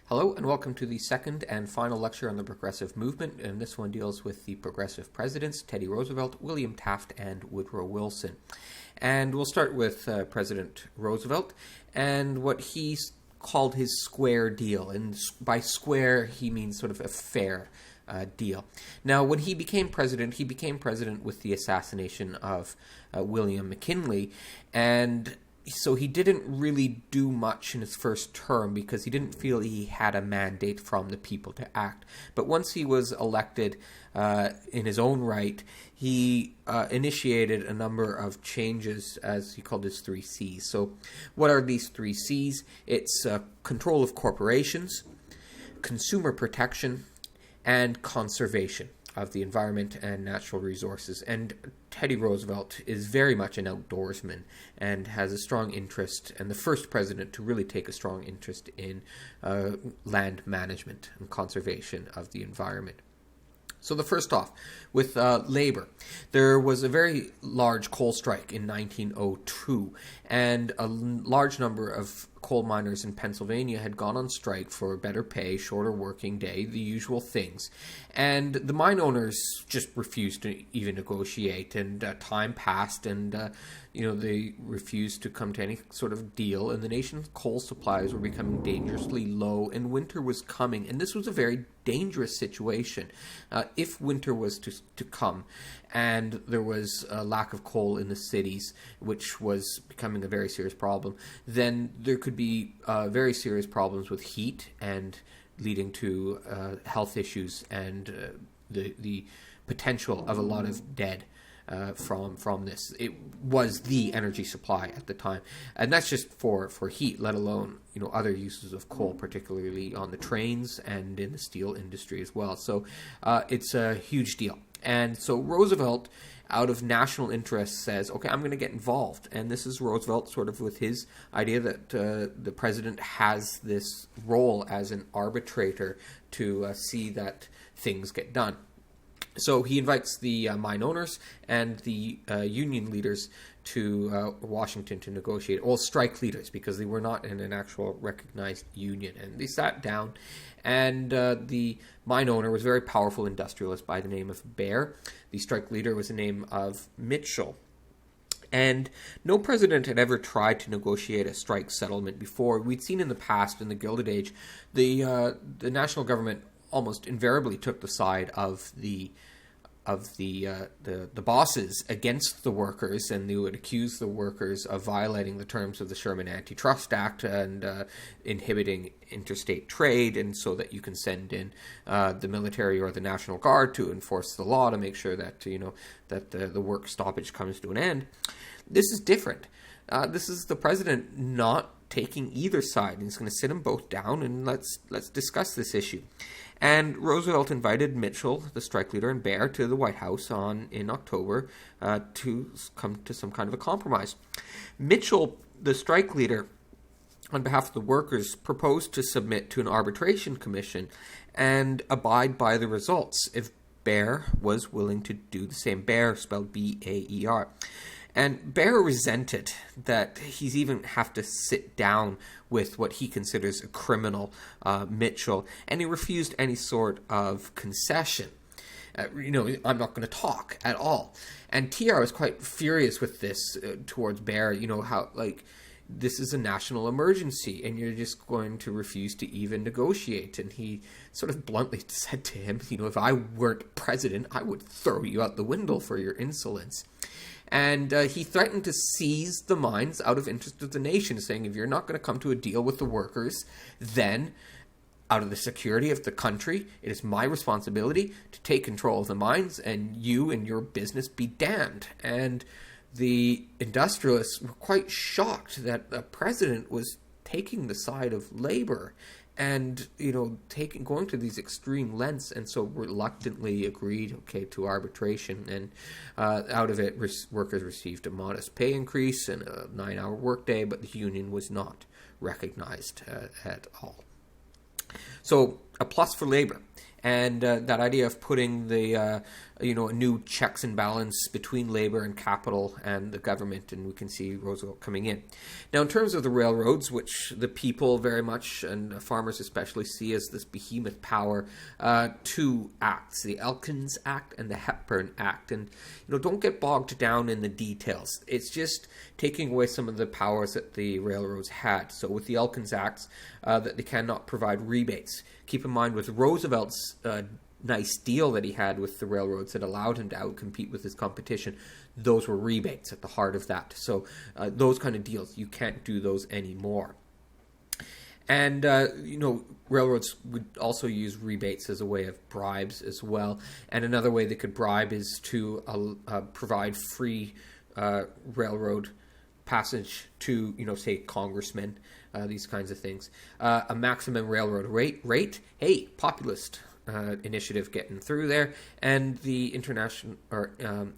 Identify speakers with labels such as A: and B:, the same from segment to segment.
A: Hello and welcome to the second and final lecture on the progressive movement, and this one deals with the progressive presidents, Teddy Roosevelt, William Taft, and Woodrow Wilson. And we'll start with President Roosevelt and what he called his square deal. And by square, he means sort of a fair deal. Now, when he became president with the assassination of William McKinley, and so he didn't really do much in his first term because he didn't feel he had a mandate from the people to act. But once he was elected in his own right, he initiated a number of changes, as he called his 3 C's. So what are these 3 C's? It's control of corporations, consumer protection, and conservation of the environment and natural resources. And Teddy Roosevelt is very much an outdoorsman and has a strong interest, and the first president to really take a strong interest in land management and conservation of the environment. So the first off, with labor, there was a very large coal strike in 1902, and a large number of coal miners in Pennsylvania had gone on strike for better pay, shorter working day, the usual things. And the mine owners just refused to even negotiate, and time passed, and they refused to come to any sort of deal, and the nation's coal supplies were becoming dangerously low, and winter was coming, and this was a very dangerous situation. If winter was to come, and there was a lack of coal in the cities, which was becoming a very serious problem, then there could be very serious problems with heat and leading to health issues and the potential of a lot of dead from this. It was the energy supply at the time, and that's just for heat, let alone other uses of coal, particularly on the trains and in the steel industry as well. So it's a huge deal. And so Roosevelt, out of national interest, says, okay, I'm going to get involved. And this is Roosevelt sort of with his idea that the president has this role as an arbitrator to see that things get done. So he invites the mine owners and the union leaders to Washington to negotiate, all strike leaders, because they were not in an actual recognized union. And they sat down, and the mine owner was a very powerful industrialist by the name of Bear. The strike leader was the name of Mitchell. And no president had ever tried to negotiate a strike settlement before. We'd seen in the past, in the Gilded Age, the national government almost invariably took the side of the bosses against the workers, and they would accuse the workers of violating the terms of the Sherman Antitrust Act and inhibiting interstate trade, and so that you can send in the military or the National Guard to enforce the law to make sure that that the work stoppage comes to an end. This is different. This is the president not taking either side, and he's going to sit them both down and let's discuss this issue. And Roosevelt invited Mitchell, the strike leader, and Bear to the White House in October to come to some kind of a compromise. Mitchell, the strike leader, on behalf of the workers, proposed to submit to an arbitration commission and abide by the results if Bear was willing to do the same. Bear, spelled B-A-E-R. And Bear resented that he's even have to sit down with what he considers a criminal, Mitchell, and he refused any sort of concession. I'm not going to talk at all. And TR was quite furious with this towards Bear, how, this is a national emergency, and you're just going to refuse to even negotiate. And he sort of bluntly said to him, if I weren't president, I would throw you out the window for your insolence. And he threatened to seize the mines out of interest of the nation, saying, if you're not going to come to a deal with the workers, then out of the security of the country, it is my responsibility to take control of the mines, and you and your business be damned. And the industrialists were quite shocked that the president was taking the side of labor and going to these extreme lengths, and so reluctantly agreed to arbitration, and out of it workers received a modest pay increase and a 9-hour workday, but the union was not recognized at all. So a plus for labor. And that idea of putting the a new checks and balance between labor and capital and the government, and we can see Roosevelt coming in. Now, in terms of the railroads, which the people very much, and farmers especially, see as this behemoth power, two acts, the Elkins Act and the Hepburn Act. And, don't get bogged down in the details. It's just taking away some of the powers that the railroads had. So with the Elkins Acts, that they cannot provide rebates. Keep in mind, with Roosevelt's nice deal that he had with the railroads that allowed him to outcompete with his competition, those were rebates at the heart of that. So those kind of deals, you can't do those anymore. And, railroads would also use rebates as a way of bribes as well. And another way they could bribe is to provide free railroad passage to, say, congressmen, these kinds of things. A maximum railroad rate, hey, populist initiative getting through there, and the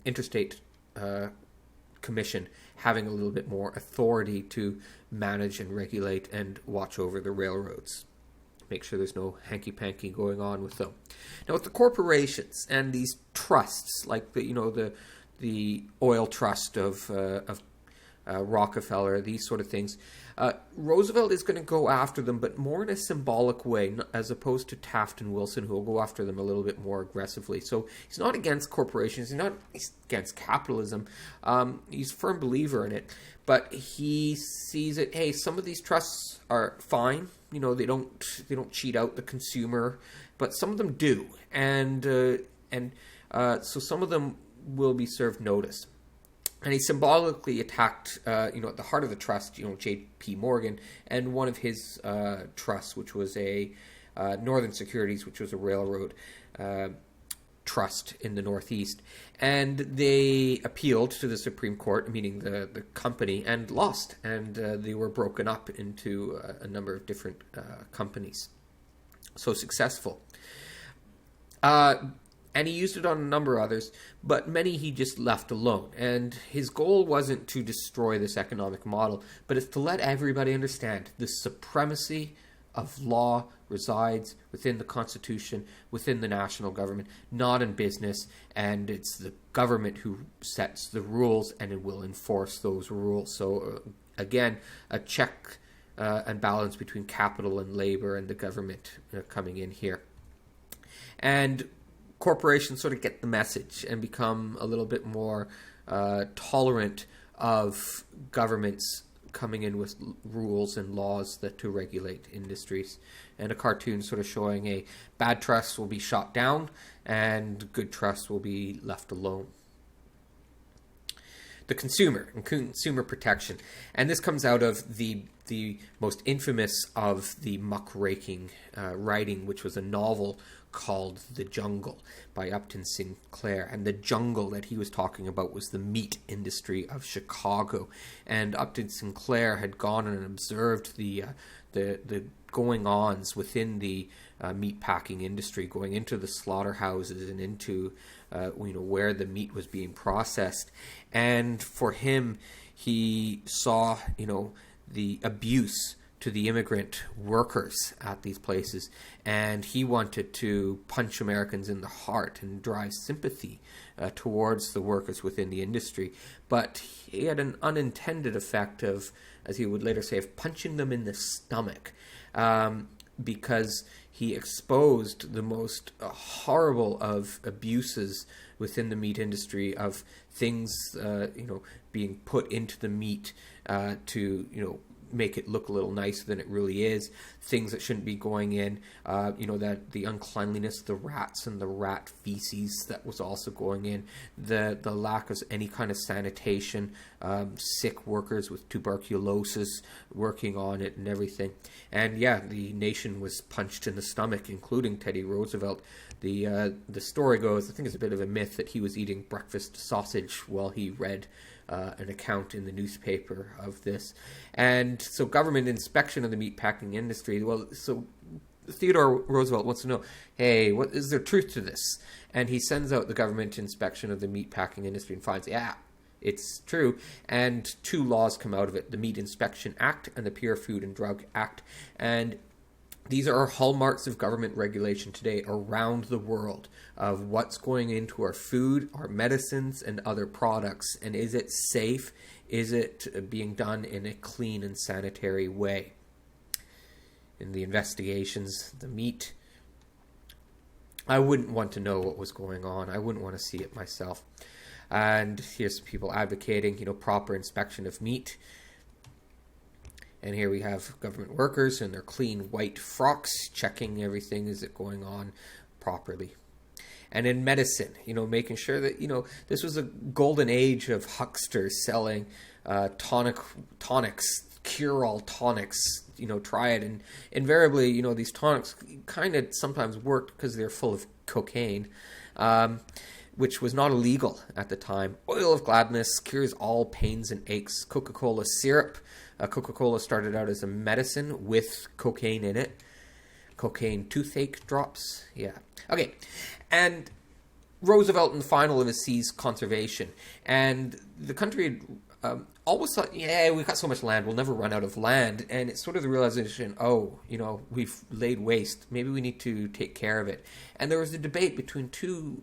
A: interstate commission having a little bit more authority to manage and regulate and watch over the railroads. Make sure there's no hanky-panky going on with them. Now, with the corporations and these trusts, like the oil trust of Rockefeller, these sort of things, Roosevelt is going to go after them, but more in a symbolic way, as opposed to Taft and Wilson, who will go after them a little bit more aggressively. So he's not against corporations, he's against capitalism. He's a firm believer in it, but he sees it. Hey, some of these trusts are fine. They don't cheat out the consumer, but some of them do, and so some of them will be served notice. And he symbolically attacked, at the heart of the trust, J.P. Morgan, and one of his trusts, which was a Northern Securities, which was a railroad trust in the Northeast. And they appealed to the Supreme Court, meaning the company, and lost. And they were broken up into a number of different companies. So successful. And he used it on a number of others, but many he just left alone. And his goal wasn't to destroy this economic model, but it's to let everybody understand the supremacy of law resides within the Constitution, within the national government, not in business. And it's the government who sets the rules, and it will enforce those rules. So again, a check and balance between capital and labor and the government coming in here. And corporations sort of get the message and become a little bit more tolerant of governments coming in with rules and laws to regulate industries. And a cartoon sort of showing a bad trust will be shot down and good trust will be left alone. The consumer and consumer protection. And this comes out of the most infamous of the muckraking writing, which was a novel called The Jungle by Upton Sinclair. And the jungle that he was talking about was the meat industry of Chicago. And Upton Sinclair had gone and observed the going-ons within the meat packing industry, going into the slaughterhouses and into where the meat was being processed. And for him, he saw the abuse to the immigrant workers at these places, and he wanted to punch Americans in the heart and drive sympathy towards the workers within the industry. But he had an unintended effect of, as he would later say, of punching them in the stomach, because he exposed the most horrible of abuses within the meat industry, of things being put into the meat to make it look a little nicer than it really is, things that shouldn't be going in, that the uncleanliness, the rats and the rat feces that was also going in, the lack of any kind of sanitation, sick workers with tuberculosis working on it and everything. And yeah, the nation was punched in the stomach, including Teddy Roosevelt. The story goes, I think it's a bit of a myth, that he was eating breakfast sausage while he read an account in the newspaper of this. And so government inspection of the meatpacking industry, well, so Theodore Roosevelt wants to know, hey, what is there truth to this? And he sends out the government inspection of the meatpacking industry and finds, yeah, it's true. And two laws come out of it, the Meat Inspection Act and the Pure Food and Drug Act. And These are hallmarks of government regulation today around the world of what's going into our food, our medicines, and other products. And is it safe? Is it being done in a clean and sanitary way? In the investigations, the meat, I wouldn't want to know what was going on. I wouldn't want to see it myself. And here's some people advocating, proper inspection of meat. And here we have government workers in their clean white frocks, checking everything, is it going on properly. And in medicine, making sure that, this was a golden age of hucksters selling tonics, cure-all tonics, try it. And invariably, these tonics kind of sometimes worked because they're full of cocaine, which was not illegal at the time. Oil of gladness cures all pains and aches. Coca-Cola syrup. Coca-Cola started out as a medicine with cocaine in it. Cocaine toothache drops. Yeah. Okay. And Roosevelt, in the final of his, sees conservation. And the country always thought, we've got so much land, we'll never run out of land. And it's sort of the realization, we've laid waste. Maybe we need to take care of it. And there was a debate between two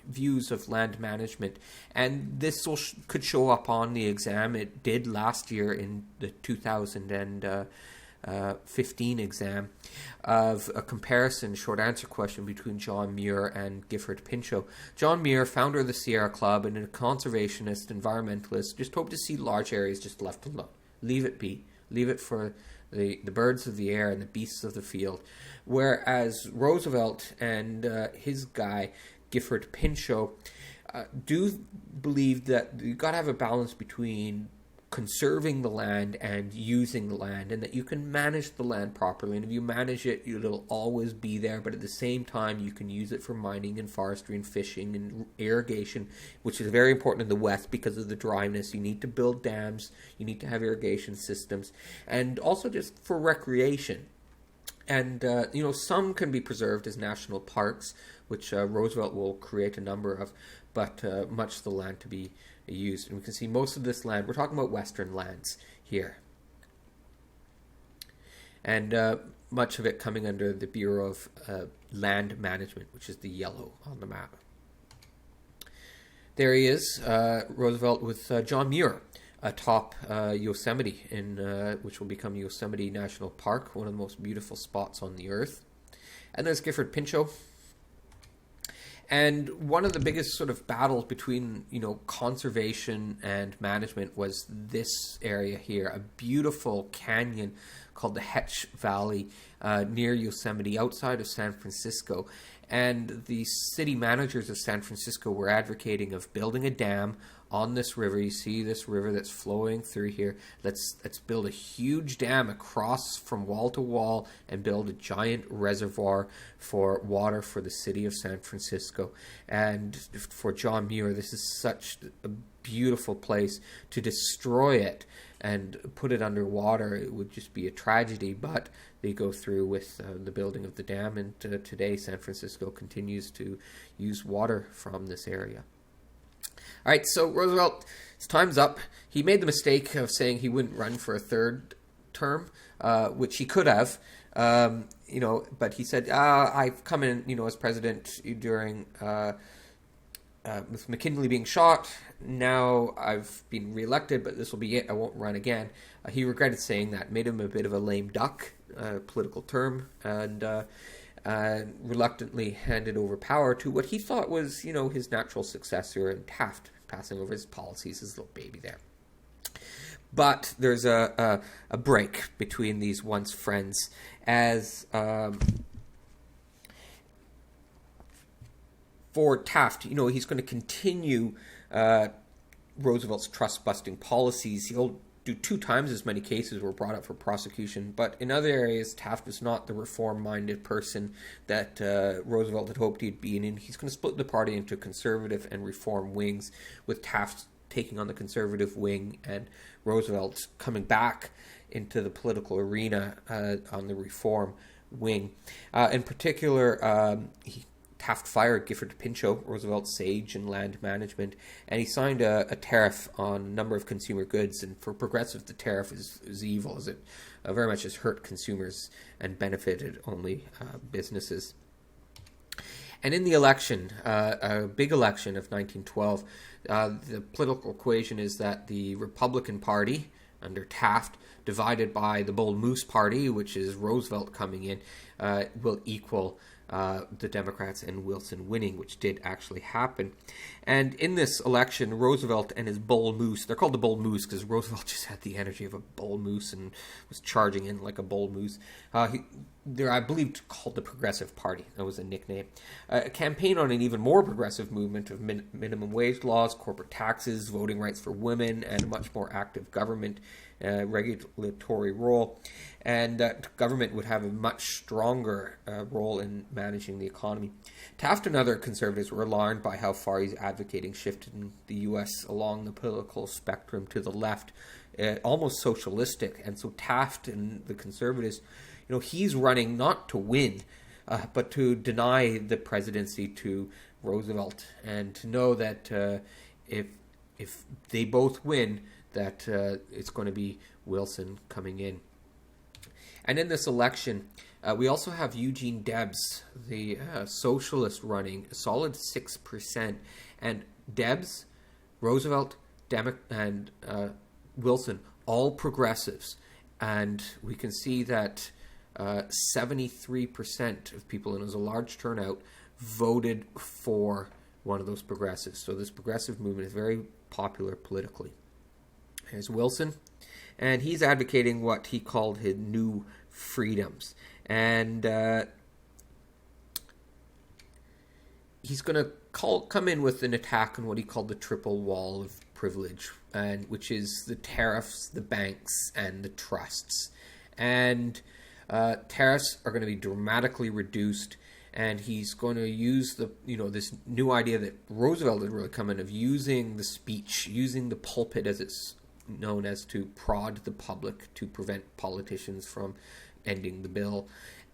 A: views of land management. And this could show up on the exam. It did last year in the 2015 exam of a comparison short answer question between John Muir and Gifford Pinchot. John Muir, founder of the Sierra Club and a conservationist, environmentalist, just hoped to see large areas just left alone. Leave it be. Leave it for the birds of the air and the beasts of the field. Whereas Roosevelt and his guy, Gifford Pinchot, do believe that you've got to have a balance between conserving the land and using the land, and that you can manage the land properly. And if you manage it, it'll always be there, but at the same time you can use it for mining and forestry and fishing and irrigation, which is very important in the West because of the dryness. You need to build dams, you need to have irrigation systems, and also just for recreation. And some can be preserved as national parks, which Roosevelt will create a number of, but much of the land to be used. And we can see most of this land, we're talking about Western lands here. And much of it coming under the Bureau of Land Management, which is the yellow on the map. There he is, Roosevelt with John Muir atop Yosemite, which will become Yosemite National Park, one of the most beautiful spots on the earth. And there's Gifford Pinchot. And one of the biggest sort of battles between, conservation and management was this area here, a beautiful canyon called the Hetch Valley near Yosemite, outside of San Francisco. And the city managers of San Francisco were advocating of building a dam on this river. You see this river that's flowing through here. Let's build a huge dam across from wall to wall and build a giant reservoir for water for the city of San Francisco. And for John Muir, this is such a beautiful place. To destroy it and put it underwater, it would just be a tragedy. But they go through with the building of the dam, and today San Francisco continues to use water from this area. All right, so Roosevelt, his time's up. He made the mistake of saying he wouldn't run for a third term, which he could have, but he said, I've come in, as president during, with McKinley being shot. Now I've been reelected, but this will be it. I won't run again. He regretted saying that, made him a bit of a lame duck, political term, and reluctantly handed over power to what he thought was, his natural successor, and Taft, passing over his policies, his little baby there. But there's a break between these once friends as for Taft, he's going to continue Roosevelt's trust-busting policies. He'll do 2 times as many cases were brought up for prosecution, but in other areas, Taft was not the reform-minded person that Roosevelt had hoped he'd be, and he's going to split the party into conservative and reform wings, with Taft taking on the conservative wing and Roosevelt coming back into the political arena on the reform wing. In particular, Taft fired Gifford Pinchot, Roosevelt's sage in land management, and he signed a tariff on a number of consumer goods. And for progressives, the tariff is evil, as it very much has hurt consumers and benefited only businesses. And in the election, a big election of 1912, the political equation is that the Republican Party under Taft, divided by the Bull Moose Party, which is Roosevelt coming in, will equal the Democrats and Wilson winning, which did actually happen. And in this election, Roosevelt and his bull moose, they're called the bull moose because Roosevelt just had the energy of a bull moose and was charging in like a bull moose. They're, I believe, called the Progressive Party. That was a nickname. A campaign on an even more progressive movement of minimum wage laws, corporate taxes, voting rights for women, and a much more active government regulatory role. And that government would have a much stronger role in managing the economy. Taft and other conservatives were alarmed by how far he's advocating shifting the U.S. along the political spectrum to the left, almost socialistic. And so Taft and the conservatives, he's running not to win, but to deny the presidency to Roosevelt, and to know that if they both win, that it's going to be Wilson coming in. And in this election, we also have Eugene Debs, the socialist, running a solid 6%. And Debs, Roosevelt, and Wilson, all progressives. And we can see that 73% of people, and it was a large turnout, voted for one of those progressives. So this progressive movement is very popular politically. Here's Wilson, and he's advocating what he called his new freedoms. And he's going to come in with an attack on what he called the triple wall of privilege, and which is the tariffs, the banks, and the trusts. And tariffs are going to be dramatically reduced, and he's going to use this new idea that Roosevelt had really come in of using the speech, using the pulpit as it's known as, to prod the public to prevent politicians from ending the bill.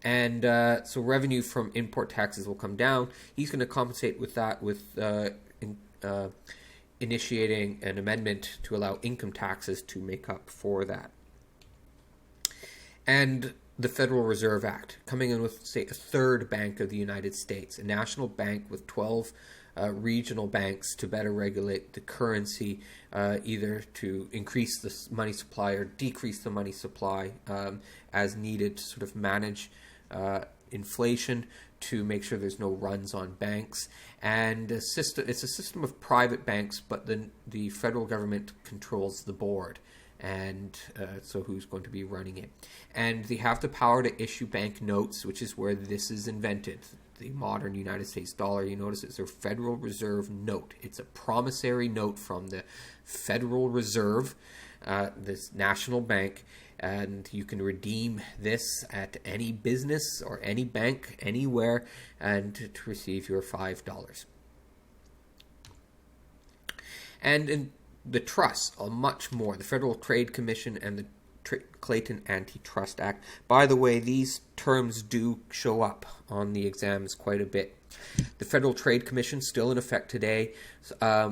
A: And so revenue from import taxes will come down. He's going to compensate with that with initiating an amendment to allow income taxes to make up for that. And the Federal Reserve Act, coming in with, say, a third bank of the United States, a national bank with 12 regional banks to better regulate the currency, either to increase the money supply or decrease the money supply as needed to sort of manage inflation, to make sure there's no runs on banks. And it's a system of private banks, but the federal government controls the board. And so who's going to be running it? And they have the power to issue bank notes, which is where this is invented. The modern United States dollar, you notice it's a Federal Reserve note. It's a promissory note from the Federal Reserve, this national bank, and you can redeem this at any business or any bank anywhere and to receive your $5. And in the trusts are much more. The Federal Trade Commission and the Clayton Antitrust Act. By the way, these terms do show up on the exams quite a bit. The Federal Trade Commission, still in effect today,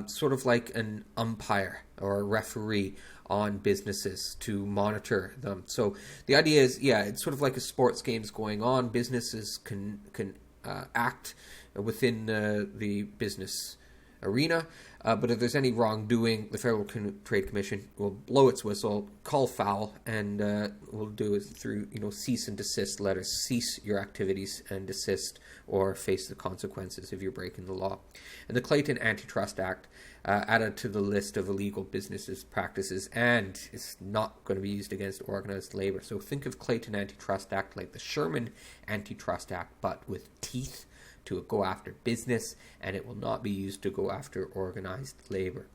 A: sort of like an umpire or a referee on businesses to monitor them. So the idea is, it's sort of like a sports game's going on. Businesses can act within the business arena, but if there's any wrongdoing, the Federal Trade Commission will blow its whistle, call foul, and will do it through cease and desist letters. Cease your activities and desist, or face the consequences if you're breaking the law. And the Clayton Antitrust Act added to the list of illegal businesses practices, and it's not going to be used against organized labor. So think of Clayton Antitrust Act like the Sherman Antitrust Act, but with teeth to go after business, and it will not be used to go after organized labor.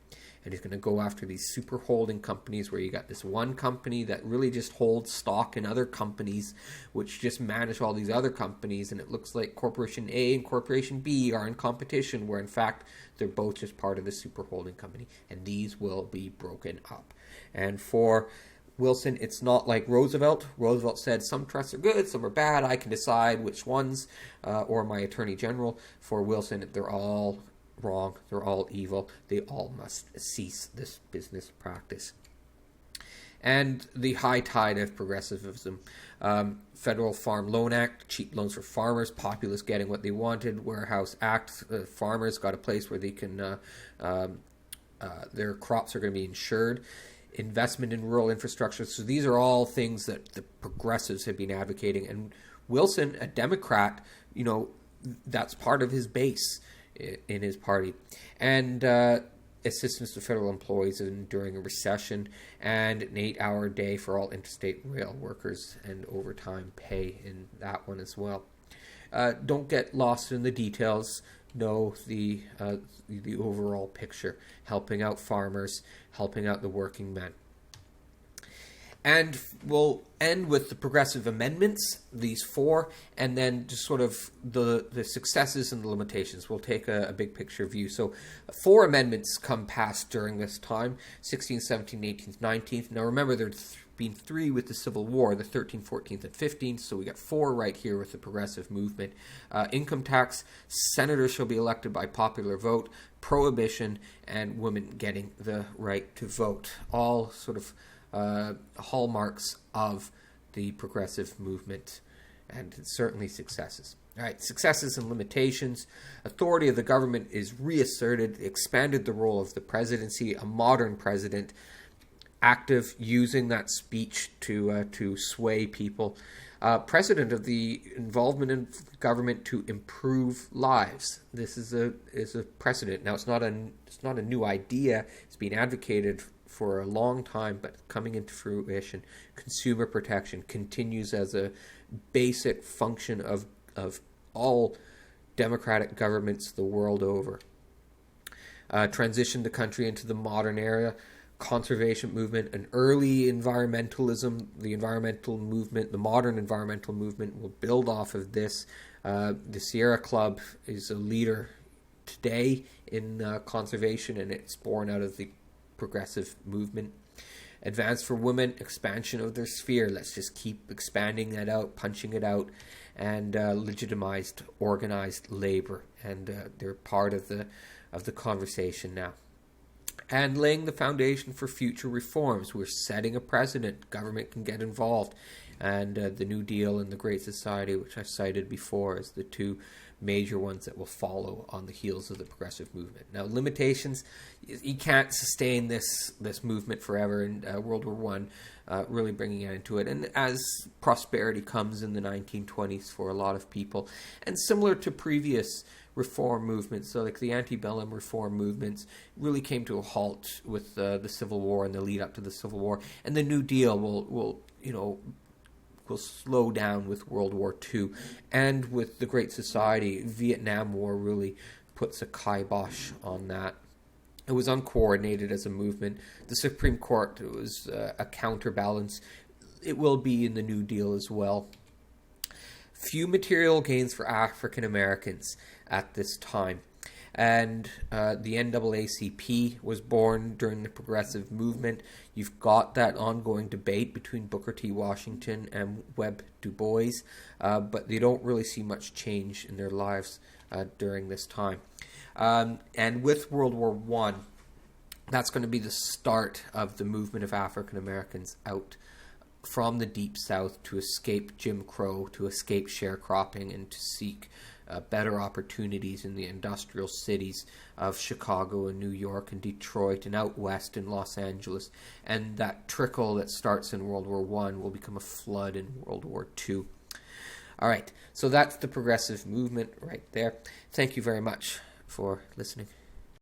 A: And he's going to go after these super holding companies where you got this one company that really just holds stock in other companies, which just manage all these other companies, and it looks like Corporation A and Corporation B are in competition, where in fact they're both just part of the super holding company, and these will be broken up. And for Wilson, it's not like Roosevelt. Roosevelt said some trusts are good, some are bad. I can decide which ones, or my attorney general. For Wilson, they're all wrong. They're all evil. They all must cease this business practice. And the high tide of progressivism. Federal Farm Loan Act, cheap loans for farmers, populists getting what they wanted. Warehouse Act, farmers got a place where they can, their crops are going to be insured. Investment in rural infrastructure. So these are all things that the progressives have been advocating. And Wilson, a Democrat, that's part of his base in his party. And assistance to federal employees during a recession, and an 8-hour day for all interstate rail workers, and overtime pay in that one as well. Don't get lost in the details. Know the overall picture, helping out farmers, helping out the working men. And we'll end with the progressive amendments, these 4, and then just sort of the successes and the limitations. We'll take a big picture view. So 4 amendments come past during this time, 16th, 17th, 18th, 19th. Now remember, there's been 3 with the Civil War, the 13th, 14th, and 15th, so we got 4 right here with the progressive movement. Income tax, senators shall be elected by popular vote, prohibition, and women getting the right to vote. All sort of hallmarks of the progressive movement, and certainly successes. All right, successes and limitations. Authority of the government is reasserted, expanded the role of the presidency, a modern president, active, using that speech to sway people. Precedent of the involvement in government to improve lives. This is a precedent. Now it's not a new idea. It's been advocated for a long time, but coming into fruition. Consumer protection continues as a basic function of all democratic governments the world over. Transition the country into the modern era. Conservation movement, an early environmentalism, the environmental movement, the modern environmental movement will build off of this. The Sierra Club is a leader today in conservation, and it's born out of the progressive movement. Advance for women, expansion of their sphere. Let's just keep expanding that out, punching it out, and legitimized, organized labor, and they're part of the conversation now. And laying the foundation for future reforms. We're setting a precedent. Government can get involved. And the New Deal and the Great Society, which I cited before, as the 2 major ones that will follow on the heels of the progressive movement. Now, limitations. You can't sustain this movement forever. And World War I really bringing it into it. And as prosperity comes in the 1920s for a lot of people, and similar to previous reform movements, so like the antebellum reform movements, really came to a halt with the Civil War and the lead up to the Civil War, and the New Deal will slow down with World War II, and with the Great Society. Vietnam War really puts a kibosh on that. It was uncoordinated as a movement. The Supreme Court was a counterbalance. It will be in the New Deal as well. Few material gains for African Americans at this time. And the NAACP was born during the progressive movement. You've got that ongoing debate between Booker T. Washington and Webb Du Bois, but they don't really see much change in their lives during this time. And with World War I, that's going to be the start of the movement of African Americans out from the Deep South to escape Jim Crow, to escape sharecropping, and to seek better opportunities in the industrial cities of Chicago and New York and Detroit and out west in Los Angeles. And that trickle that starts in World War I will become a flood in World War II. All right, so that's the progressive movement right there. Thank you very much for listening.